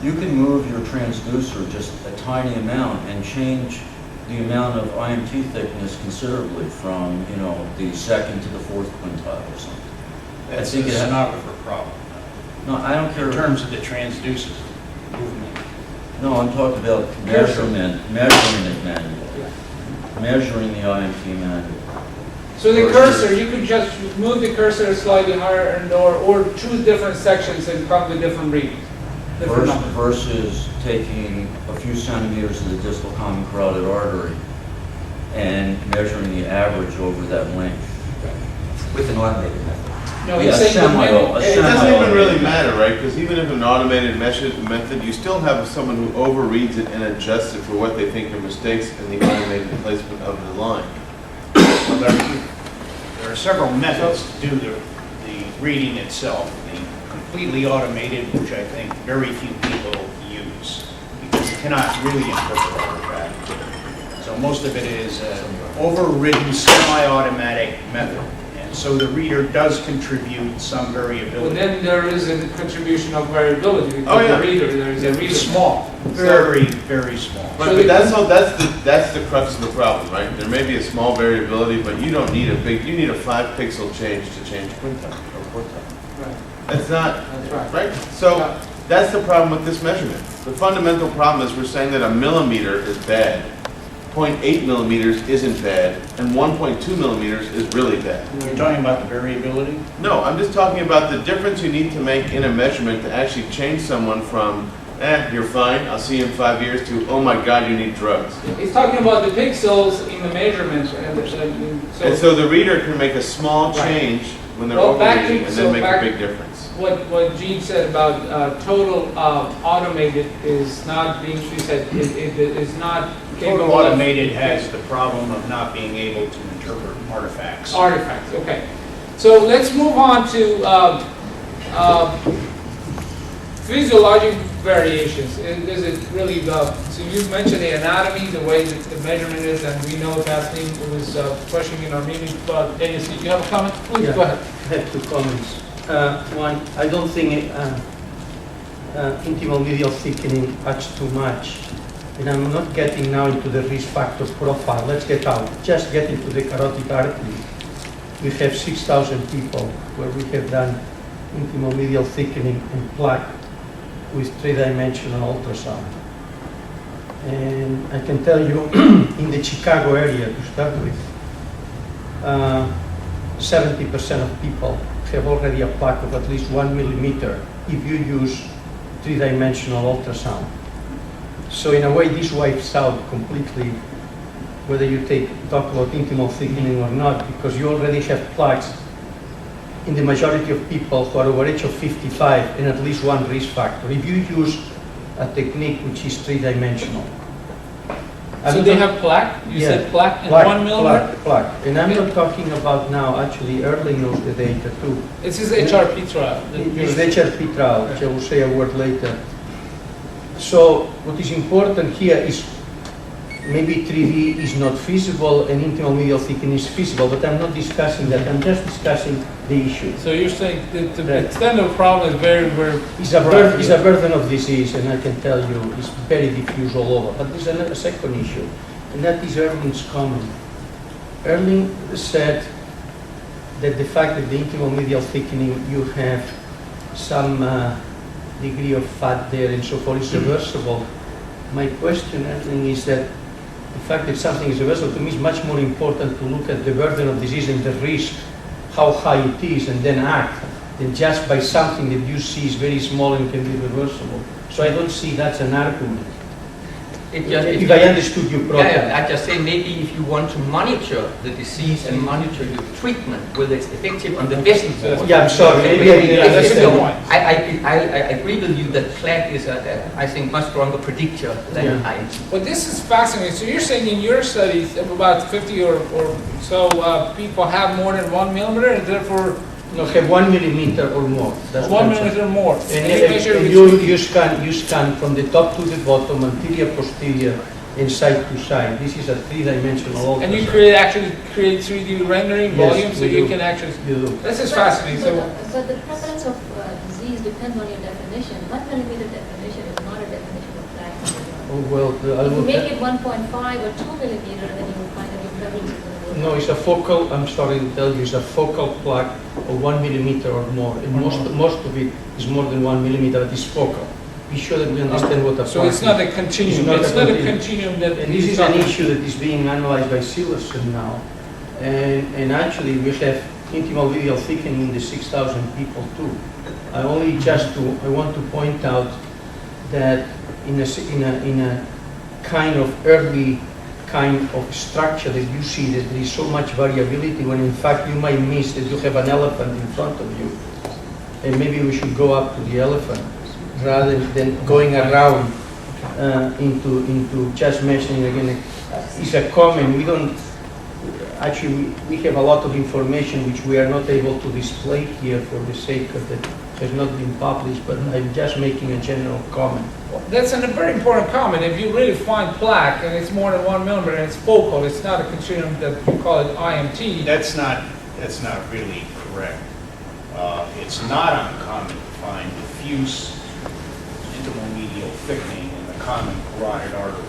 You can move your transducer just a tiny amount and change the amount of IMT thickness considerably from, you know, the second to the fourth quintile or something. That's think a it has- sonographer problem. No, I don't care. In terms of the transducers movement. No, I'm talking about measuring it manually. Measuring the IMT manually. So the cursor, you could just move the cursor slightly higher and or choose different sections and come with different readings. Different numbers. Versus taking a few centimeters of the distal common carotid artery and measuring the average over that length. With an automated method. No, Yeah, he's saying the semi- manual. a It doesn't even semi-automated. really matter, right? Because even if an automated method, you still have someone who overreads it and adjusts it for what they think are mistakes in the automated placement of the line. Well, there are several methods to do the reading itself. The completely automated, which I think very few people use, because you cannot really interpret artifact. So most of it is an overridden semi-automatic method. And so the reader does contribute some Well, variability. then there is a contribution of variability. Oh, yeah. The reader, there is a reader. It's small, very, very small. Right, but that's the crux of the problem, right? There may be a small variability, but you don't need you need a 5-pixel change to change quintile or quartile. Right, That's not, that's right. right? So that's the problem with this measurement. The fundamental problem is we're saying that a millimeter is bad, 0.8 millimeters isn't bad, and 1.2 millimeters is really bad. You're talking about the variability? No, I'm just talking about the difference you need to make in a measurement to actually change someone from, you're fine, I'll see you in 5 years, to, oh my God, you need drugs. He's talking about the pixels in the measurements, And so the reader can make a small Right. change when they're Well, back to- overreading and so then make a back- big difference. what Gene said about total automated is not being, she said, it is not Total capable of automated has the problem of not being able to interpret artifacts. artifacts. Okay, so let's move on to physiologic variations. Is it really so you mentioned the anatomy, the way that the measurement is, and we know Kathleen was questioning in our meeting about ASC. You have a comment? Please, Yeah. go ahead. I have two comments. One, I don't think intimal medial thickening adds too much. And I'm not getting now into the risk factor profile. Let's get out. Just get into the carotid artery. We have 6,000 people where we have done intimal medial thickening and plaque with 3-dimensional ultrasound. And I can tell you, in the Chicago area to start with, 70% of people have already a plaque of at least 1 millimeter if you use 3-dimensional ultrasound. So in a way, this wipes out completely whether you talk about intimal thickening or not, because you already have plaques in the majority of people who are over age of 55 and at least one risk factor. If you use a technique which is 3-dimensional. So they have plaque? You Yeah. said plaque and Plaque, 1 millimeter? Plaque. And I'm not talking about now, actually, Erling knows the data too. This is HRP trial. It's the HRP trial, which I will say a word later. So what is important here is maybe 3D is not feasible and intimal medial thickening is feasible, but I'm not discussing that. I'm just discussing the issue. So you're saying that the Right. extent of the problem is very, very... It's a burden of disease, and I can tell you it's very diffuse all over. But there's a second issue, and that is Erling's comment. Erling said that the fact that the intimal medial thickening, you have some degree of fat there and so forth is reversible. My question, Erling, is that the fact that something is reversible to me is much more important to look at the burden of disease and the risk, how high it is, and then act, than just by something that you see is very small and can be reversible. So I don't see that's an argument. If I understood you properly. Yeah, I just say maybe if you want to monitor the disease and monitor your treatment, whether it's effective on the vessel wall. Yeah, I'm sorry. Maybe I didn't That's a good understand. point. I agree with you that plaque is I think, much stronger predictor than Yeah. IMT. But this is fascinating. So you're saying in your studies about 50 or so people have more than 1 millimeter and therefore No, have 1 millimeter or more. That's 1 what I'm millimeter or more. saying. And you measure And between- you scan from the top to the bottom, anterior, posterior, and side to side. This is a 3-dimensional ultrasound. And you actually create 3D rendering Yes, volume so we you do. can actually... You do. This is fascinating. So But the prevalence of disease depends on your definition. 1 millimeter definition is not Well, I If you will make tell- it 1.5 or 2 millimeter, then you will find that your pebbles is going to go No, down. it's a focal, I'm sorry to tell you, it's a focal plaque of 1 millimeter or more. And most of it is more than 1 millimeter, that is focal. Be sure that we understand what a plaque is. So it's not a continuum, It's it's not not a a continuum. continuum that. And this is an issue that is being analyzed by Silerson now. And actually, we have intimal visual thickening in the 6,000 people too. I want to point out that in a kind of early kind of structure that you see that there is so much variability when in fact you might miss that you have an elephant in front of you. And maybe we should go up to the elephant rather than going around into just mentioning again. It's a comment, we don't, actually we have a lot of information which we are not able to display here for the sake of it has not been published, but I'm just making a general comment. That's a very important comment. If you really find plaque and it's more than 1 millimeter and it's focal, it's not a continuum that you call it IMT. That's not really correct. It's not uncommon to find diffuse intermedial thickening in the common carotid artery,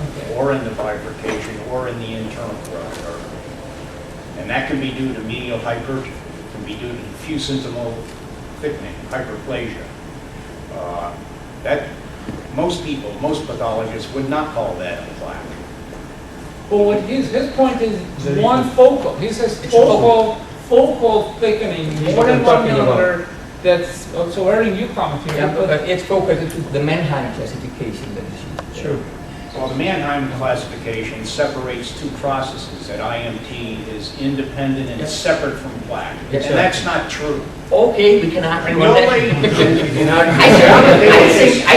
Okay. or in the bifurcation, or in the internal carotid artery. And that can be due to medial hypertrophy, it can be due to diffuse intimal thickening, hyperplasia. Most pathologists would not call that a plaque. Well, what his point is There is one a- focal. He says It's a focal thickening, This is more what than I'm 1 talking about. millimeter. That's, so Erling, you comment here. Yeah, but it's focused to the Mannheim classification that is used. Sure. Well, the Mannheim classification separates two processes, that IMT is independent and Yes. separate from plaque. Yes, And sir. that's not true. Okay, we can argue on that. I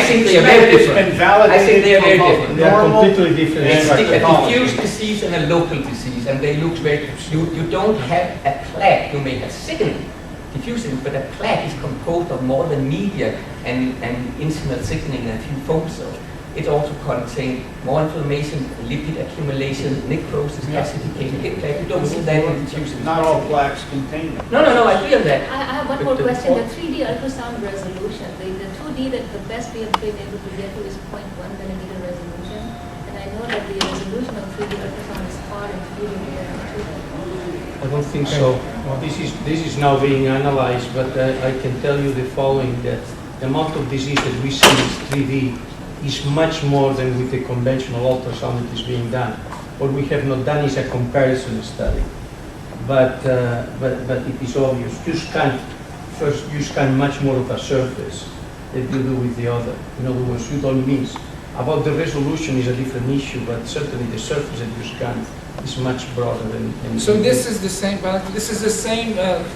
think they are very It's different. been validated. I think they are very from both different. They are normal completely different. It's and a pathology. diffuse disease and a local disease, and they look very, you don't have a plaque, you may have thickening, diffusing, but a plaque is composed of more than media and intimal thickening and a few focal cells. It also contains more inflammation, lipid accumulation, necrosis, calcification, hip plaque. You don't see that in diffusing. Not all plaques contain them. No, I agree on that. I have one more question. The 3D ultrasound resolution, the 2D that the best we have been able to get to is 0.1 millimeter resolution. And I know that the resolution of 3D ultrasound is far inferior than 2D. I don't think so. This is now being analyzed, but I can tell you the following, that the amount of disease that we see in 3D is much more than with the conventional ultrasound that is being done. What we have not done is a comparison study, but it is obvious. You scan much more of a surface than you do with the other. In other words, you don't miss. About the resolution is a different issue, but certainly the surface that you scan is much broader than. So this is the same,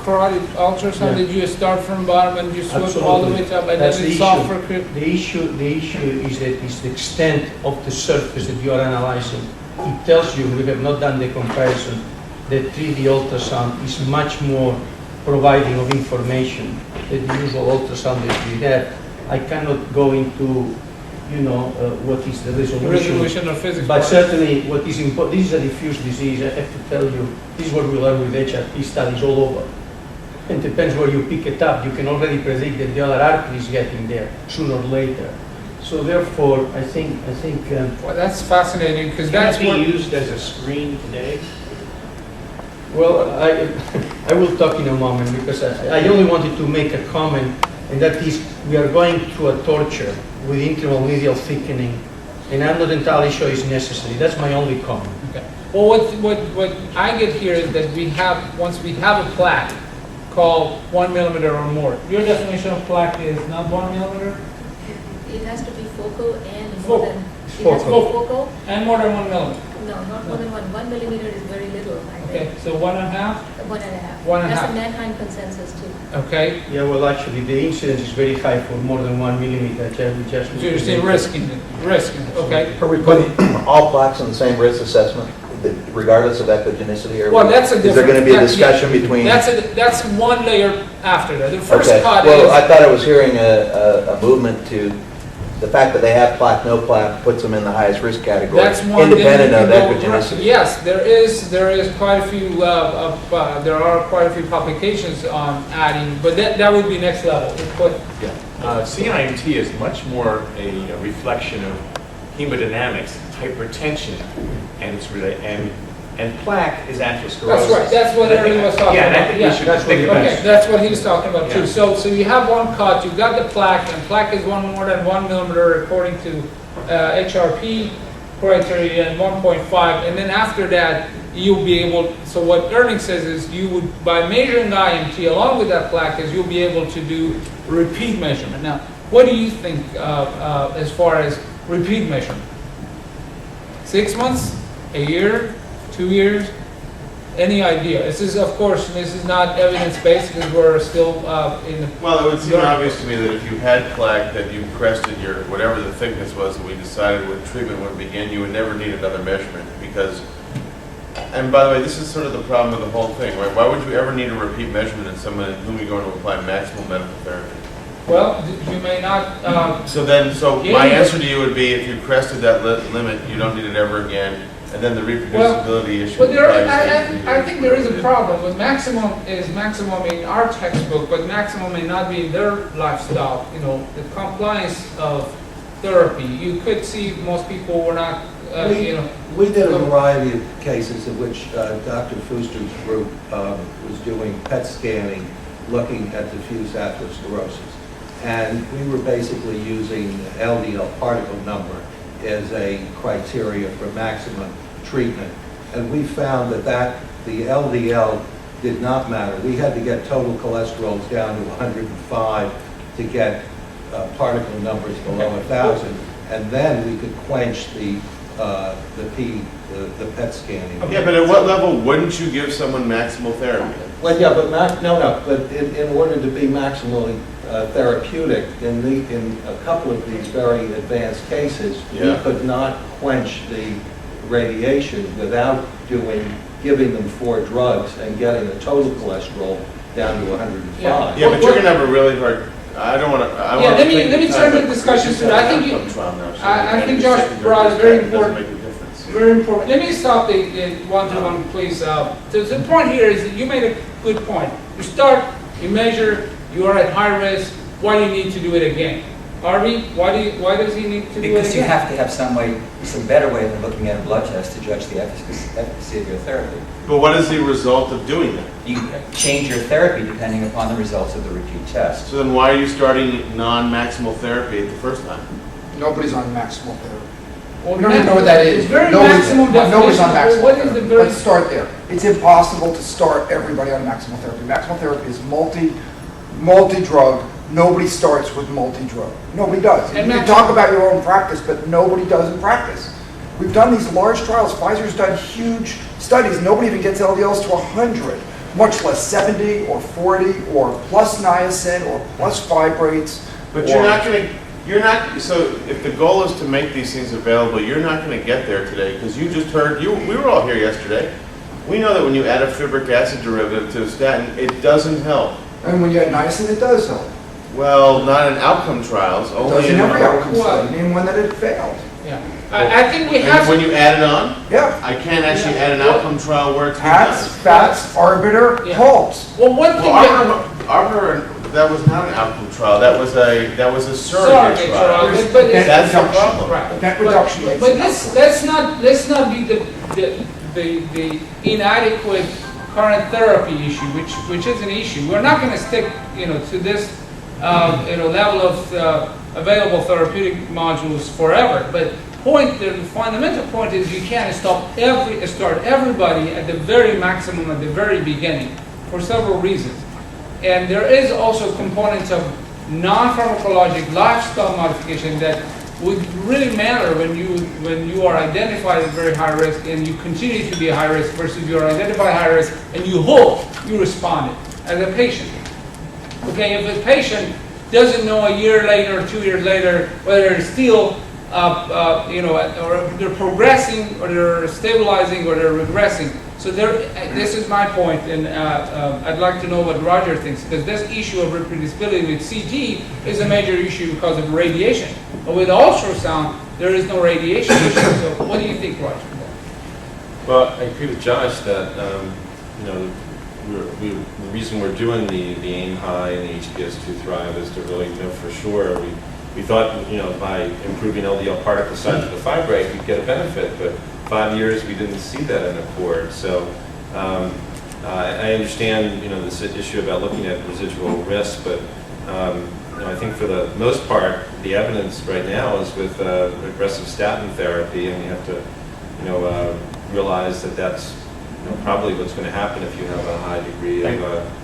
carotid ultrasound Yeah. that you start from bottom and you swoop all the way Absolutely. up and That's then the it's issue. soft for The issue is that it's the extent of the surface that you are analyzing. It tells you, we have not done the comparison, that 3D ultrasound is much more providing of information than the usual ultrasound that we have. I cannot go into, what is the resolution of physics. but certainly, what is important, this is a diffuse disease, I have to tell you, this is what we learn with HRT studies all over. It depends where you pick it up, you can already predict that the other artery is getting there sooner or later. So therefore, I think, Well, that's fascinating because Can that's it be what. used as a screen today? well, I will talk in a moment, because I only wanted to make a comment, and that is, we are going through a torture with intimal medial thickening, and I'm not entirely sure it's necessary. That's my only comment. Okay. Well, what I get here is that once we have a plaque called 1 millimeter or more. Your definition of plaque is not 1 millimeter It has to be focal and Focal. more than, it has to be Focal. focal. and more than 1 millimeter. No, not more than 1. 1 millimeter is very little, I Okay, think. so 1.5. 1.5. One and a That's half. the Mannheim consensus too. Okay, Yeah, well, actually, the incidence is very high for more than 1 millimeter. We just. so you're saying risk in it, okay. Are we putting all plaques in the same risk assessment, regardless of ecogenicity? Or Well, that's a different. Is there going to be a that- discussion yeah, between? That's one layer after that. The first Okay. cut Well, I is, thought I was hearing a movement to, the fact that they have plaque, no plaque, puts them in the highest risk category, that's one. then independent you of can go- ecogenicity. Yes, there is quite a few, there are quite a few publications on adding, but that would be next level. But CIMT is much more a reflection of hemodynamics, hypertension, and it's related, and plaque is atherosclerosis. That's right, that's what Ernie was talking Yeah, and I about. think Yeah. we should think about Okay, it. that's what he was talking about too. Yeah. So you have one cut, you've got the plaque, and plaque is more than 1 millimeter according to HRP criteria, and 1.5, and then after that, you'll be able, so what Ernie says is you would, by measuring IMT along with that plaque, is you'll be able to do repeat measurement. Now, what do you think as far as repeat measurement? 6 months? A year? 2 years? Any idea? This is, of course, this is not evidence-based because we're still in the... Well, it would seem obvious to me that if you had plaque, that you crested your, whatever the thickness was, and we decided when treatment would begin, you would never need another measurement, because, and by the way, this is sort of the problem with the whole thing, right? Why would you ever need a repeat measurement in someone in whom you're going to apply maximal medical therapy? Well, you may not... So Yeah, my you- answer to you would be, if you crested that limit, you don't need it ever again, and then the reproducibility issue. But applies. I think there is a problem with maximum in our textbook, but maximum may not be in their lifestyle. You know, the compliance of therapy. You could see most people were not, you know. We did a variety of cases in which Dr. Fuster's group was doing PET scanning, looking at diffuse atherosclerosis. And we were basically using LDL particle number as a criteria for maximum treatment. And we found that the LDL did not matter. We had to get total cholesterols down to 105 to get particle numbers below 1,000, and then we could quench the PET scanning. Yeah, but at what level wouldn't you give someone maximal therapy? Well, yeah, but but in order to be maximally therapeutic, in a couple of these very advanced cases, we Yeah. could not quench the radiation without giving them 4 drugs and getting the total cholesterol down to 105. Yeah, but you're gonna have a really hard, I don't wanna, I Yeah, wanna. let me take turn the time, but discussion we just to- I had an think you- outcome trial now, so I we think can't Josh just brought a secondary very discussion. It doesn't important- make a difference. Very important. Let me stop the one-to-one, please. So the point here is that you made a good point. You start, you measure, you are at high risk. Why do you need to do it again? Harvey, why does he need to do it Because you again? have to have some better way than looking at a blood test to judge the efficacy of your therapy. But what is the result of doing that? You change your therapy depending upon the results of the repeat test. So then why are you starting non-maximal therapy at the first time? Nobody's on maximal therapy. Well, We don't even know what that is. It's very Nobody's- maximum Nobody's on definition. maximal What is the therapy. very? Let's start there. It's impossible to start everybody on maximal therapy. Maximal therapy is multi-drug. Nobody starts with multi-drug. Nobody does. And You can talk about your own practice, but nobody does in practice. We've done these large trials. Pfizer's done huge studies. Nobody even gets LDLs to 100, much less 70 or 40 or plus niacin or plus fibrates. But so if the goal is to make these things available, you're not gonna get there today, because you just heard, we were all here yesterday. We know that when you add a fibric acid derivative to a statin, it doesn't help. And when you add niacin, it does help. Well, not in outcome trials, It only does in in. every outcome Well- study, in one that it failed. Yeah. I think we have. And when you add it on, Yeah. I can't actually Yeah. add an outcome trial where it's been Hats, done. fats, arbiter, Yeah. halts. Well, one thing. Well, Arbor, that was not an outcome trial, that was a surrogate trial. But it's- That's the problem. Right. Net reduction But makes it let's not be the inadequate current therapy issue, which is an issue. We're not going to stick, to this, level of available therapeutic modules forever. But the fundamental point is you can't start everybody at the very maximum at the very beginning for several reasons. And there is also components of non-pharmacologic lifestyle modification that would really matter when you are identified at very high risk and you continue to be a high risk versus you are identified high risk and you hope you responded as a patient. Okay, if a patient doesn't know a year later or 2 years later whether they're still, or they're progressing or they're stabilizing or they're regressing. So this is my point, and I'd like to know what Roger thinks, because this issue of reproducibility with CT is a major issue because of radiation. But with ultrasound, there is no radiation issue. So what do you think, Roger? Well, I agree with Josh that, the reason we're doing the AIM high and the HPS2 Thrive is to really know for sure. we thought, by improving LDL particle size of the fibrate, we'd get a benefit, but 5 years, we didn't see that in Accord. So I understand, this issue about looking at residual risk, but I think for the most part, the evidence right now is with aggressive statin therapy, and you have to, realize that that's probably what's going to happen if you have a high degree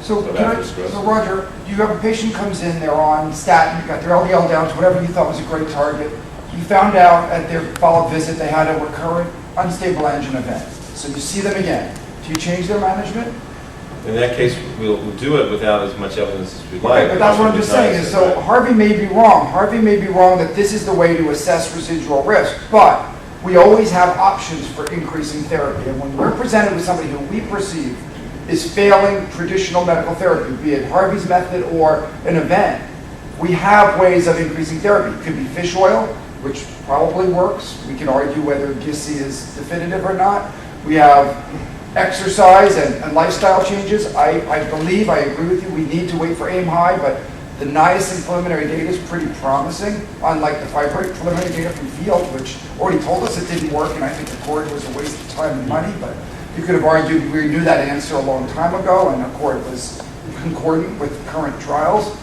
So, of can I, atherosclerosis. so Roger, you have a patient comes in, they're on statin, got their LDL down to whatever you thought was a great target. You found out at their follow-up visit they had a recurrent unstable angina event. So you see them again. Do you change their management? In that case, we'll do it without as much evidence as we'd like. Okay, but that's what I'm just saying, is so Harvey may be wrong. Harvey may be wrong that this is the way to assess residual risk, but we always have options for increasing therapy. And when we're presented with somebody who we perceive is failing traditional medical therapy, be it Harvey's method or an event, we have ways of increasing therapy. It could be fish oil, which probably works. We can argue whether GISI is definitive or not. We have exercise and lifestyle changes. I believe, I agree with you, we need to wait for AIM high, but the niacin preliminary data is pretty promising, unlike the fibrate preliminary data from Field, which already told us it didn't work, and I think Accord was a waste of time and money, but you could have argued we knew that answer a long time ago, and Accord was concordant with current trials,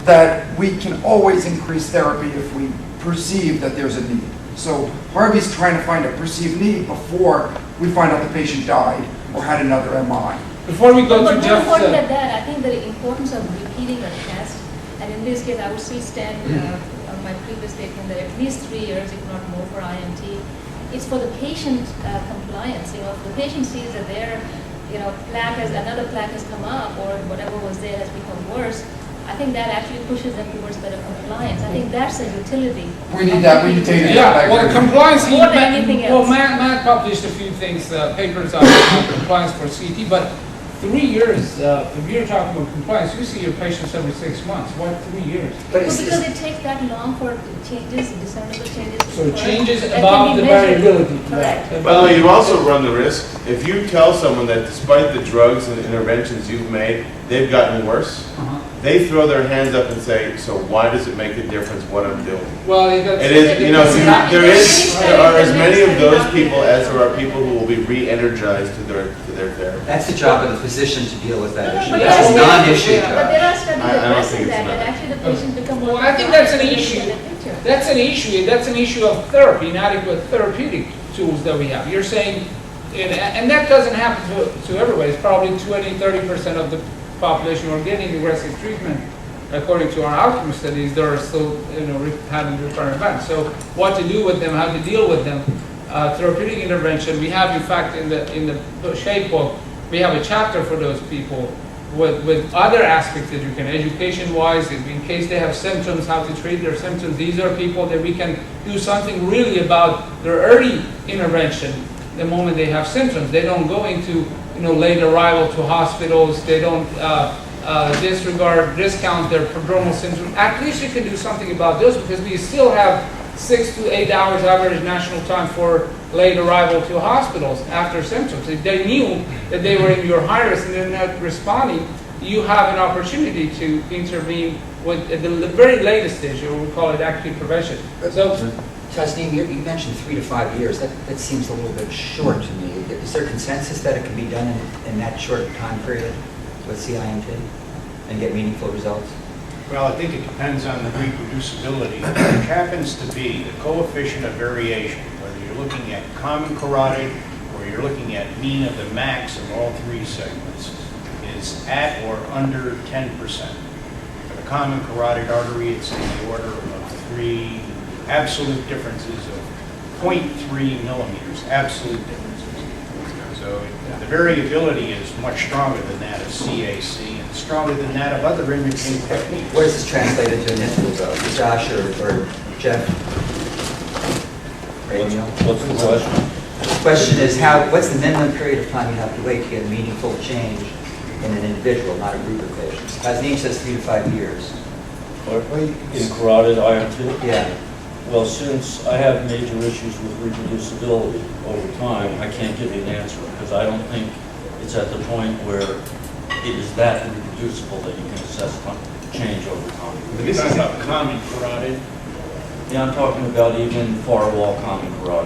that we can always increase therapy if we perceive that there's a need. So Harvey's trying to find a perceived need before we find out the patient died or had another MI. Before we go But to more Jeff's, important than that, I think the importance of repeating a test, and in this case, I would still stand on my previous statement that at least 3 years, if not more, for IMT. It's for the patient compliance. If the patient sees that their, another plaque has come up, or whatever was there has become worse, I think that actually pushes them towards better compliance. I think that's a utility. We need that, we need data. yeah, well, the compliance. More than anything else. Well, Matt published a few things, papers on compliance for CT, but 3 years, if you're talking about compliance, you see your patients every 6 months. Why 3 years? But Well, because it takes that long for changes, discernible changes. to So occur. changes That can above be the measured. variability. Correct. By the way, you also run the risk, if you tell someone that despite the drugs and interventions you've made, they've gotten worse, they throw their hands up and say, so why does it make a difference what I'm doing? Well, It is, there are as many of those people as there are people who will be re-energized to their therapy. That's the job of the physician to deal with that issue. But That's a there are non-issue studies- But there job. are studies I don't addressing think it's that, enough. that actually the patients become more. Well, I think that's an compliant issue. in the picture. That's an issue. That's an issue of therapy, inadequate therapeutic tools that we have. You're saying, and that doesn't happen to everybody. It's probably 20-30% of the population who are getting aggressive treatment. According to our outcome studies, there are still, having recurrent events. So, what to do with them, how to deal with them, therapeutic intervention. We have, in fact, in the SHAPE book, we have a chapter for those people with other aspects that you can, education-wise, in case they have symptoms, how to treat their symptoms. These are people that we can do something really about their early intervention the moment they have symptoms. They don't go into, late arrival to hospitals. They don't discount their prodromal symptoms. At least you can do something about those because we still have 6 to 8 hours average national time for late arrival to hospitals after symptoms. If they knew that they were in your high risk and they're not responding, you have an opportunity to intervene with at the very latest stage, or we call it active prevention. So, Tasneem, you mentioned 3 to 5 years. That seems a little bit short to me. Is there consensus that it can be done in that short time period with CIMT and get meaningful results? Well, I think it depends on the reproducibility, which happens to be the coefficient of variation, whether you're looking at common carotid or you're looking at mean of the max of all 3 segments, is at or under 10%. For the common carotid artery, it's in the order of 3 absolute differences of 0.3 millimeters, absolute differences. So the variability is much stronger than that of CAC and stronger than that of other imaging techniques. What does this translate into initial results? Josh or Jeff? What's the question? The question is what's the minimum period of time you have to wait to get a meaningful change in an individual, not a group of patients? Tasneem says 3 to 5 years. In carotid IR2? Yeah. Well, since I have major issues with reproducibility over time, I can't give you an answer because I don't think it's at the point where it is that reproducible that you can assess change over time. But this is about common carotid. Yeah, I'm talking about even firewall common garage.